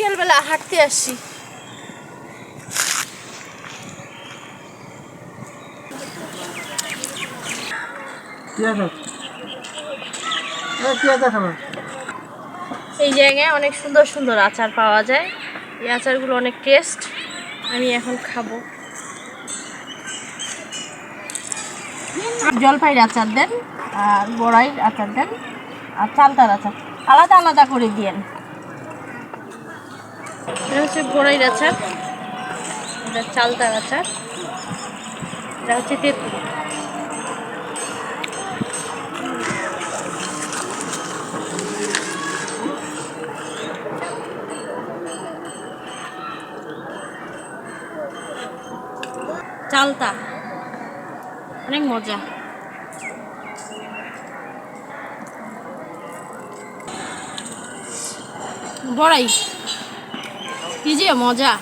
বিকেলবেলা হাঁটতে আসছি। এই জায়গায় অনেক সুন্দর সুন্দর আচার পাওয়া যায়। এই আচারগুলো অনেক টেস্ট। আমি এখন খাবো। জলপাইয়ের আচার দেন, আর বড়াইয়ের আচার দেন, আর চালতার আচার আলাদা আলাদা করে দিয়েন। এটা হচ্ছে বড়াইয়ের আচার, এটা চালতার আচার, এটা হচ্ছে তেঁতুল। চালতা অনেক মজা। বড়াই কি যে মজা।